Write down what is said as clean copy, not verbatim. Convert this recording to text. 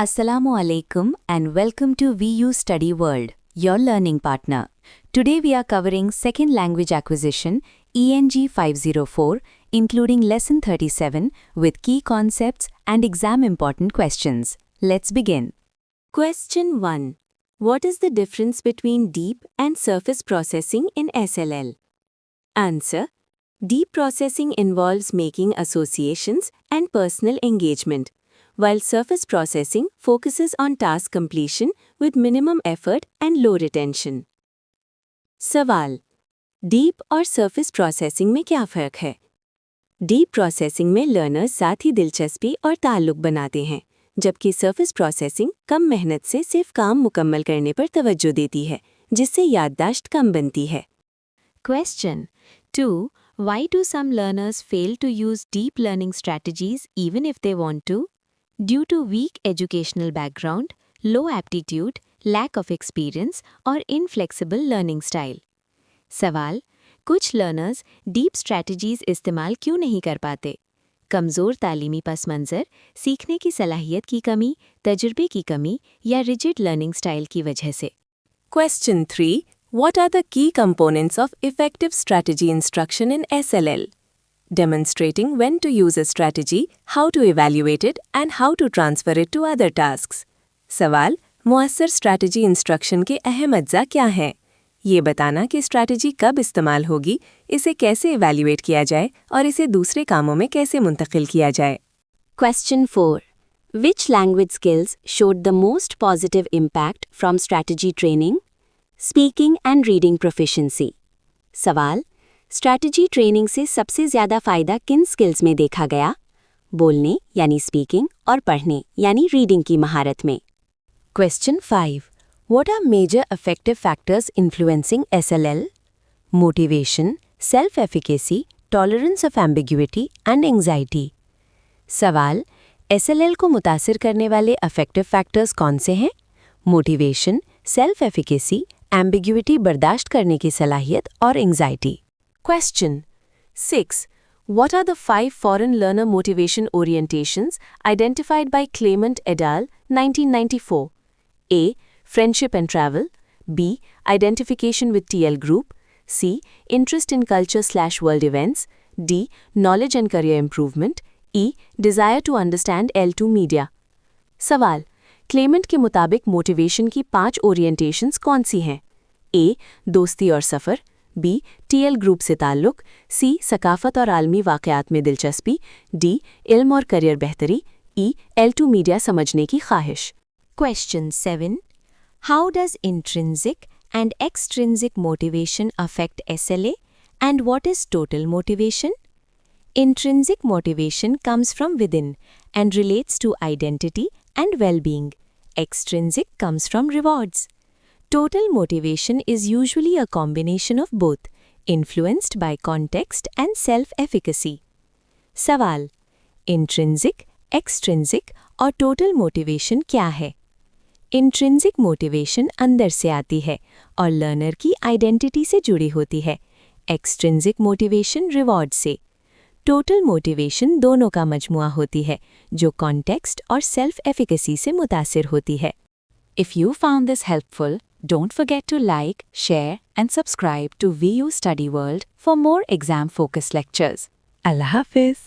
Assalamu alaikum and welcome to VU Study World, your learning partner. Today we are covering Second Language Acquisition ENG 504, including Lesson 37 with key concepts and exam important questions. Let's begin. Question 1. What is the difference between deep and surface processing in SLL? Answer. Deep processing involves making associations and personal engagement, while surface processing focuses on task completion with minimum effort and low retention. सवाल. Deep और surface processing में क्या फ़र्क है? Deep processing में learners साथ ही दिलचस्पी और ताल्लुक बनाते हैं, जबकि सरफेस प्रोसेसिंग कम मेहनत से सिर्फ काम मुकम्मल करने पर तवज्जो देती है, जिससे याददाश्त कम बनती है. Question 2. Why do some learners fail to use deep learning strategies even if they want to? Due to weak educational background, low aptitude, lack of experience और inflexible learning style. सवाल. कुछ learners deep strategies इस्तेमाल क्यों नहीं कर पाते? कमज़ोर तालीमी पस मंज़र, सीखने की सलाहियत की कमी, तजुर्बे की कमी या rigid learning style की वजह से. Question 3. What are the key components of effective strategy instruction in SLL? Demonstrating when to use a strategy, how to evaluate it, and how to transfer it to other tasks. सवाल. मुअस्सर strategy instruction के अहम अज्जा क्या हैं? ये बताना कि strategy कब इस्तेमाल होगी, इसे कैसे इवैल्यूएट किया जाए और इसे दूसरे कामों में कैसे मुंतकिल किया जाए. Question 4. Which language skills showed the most positive impact from strategy training? Speaking and reading proficiency. सवाल. स्ट्रैटेजी ट्रेनिंग से सबसे ज़्यादा फ़ायदा किन स्किल्स में देखा गया? बोलने यानी स्पीकिंग और पढ़ने यानी रीडिंग की महारत में. Question 5. What are major effective factors influencing SLL? Motivation, self-efficacy, tolerance of ambiguity and anxiety. सवाल. SLL को मुतासिर करने वाले effective factors कौन से हैं? Motivation, self-efficacy, ambiguity बर्दाश्त करने की सलाहियत और anxiety. Question 6. What are the 5 foreign learner motivation orientations identified by Clement et al. 1994? A. Friendship and travel. B. Identification with TL group. C. Interest in culture/world events. D. Knowledge and career improvement. E. Desire to understand L2 media. सवाल. Clement के मुताबिक motivation की 5 orientations कौन सी हैं? A. दोस्ती और सफ़र. B. TL group से ताल्लुक. C. सकाफ़त और आलमी वाक़यात में दिलचस्पी. D. इल्म और करियर बेहतरी. E. L2 मीडिया समझने की ख्वाहिश. Question 7. How does intrinsic and extrinsic motivation affect SLA, and what is total motivation? Intrinsic motivation comes from within and relates to identity and well-being. Extrinsic comes from rewards. Total motivation is usually a combination of both, influenced by context and self-efficacy. सवाल. Intrinsic, extrinsic और total motivation क्या है? Intrinsic motivation अंदर से आती है और learner की identity से जुड़ी होती है. Extrinsic motivation reward से. Total motivation दोनों का मजमुआ होती है, जो context और self-efficacy से मुतासिर होती है. If you found this helpful, don't forget to like, share, and subscribe to VU Study World for more exam-focused lectures. Allah Hafiz.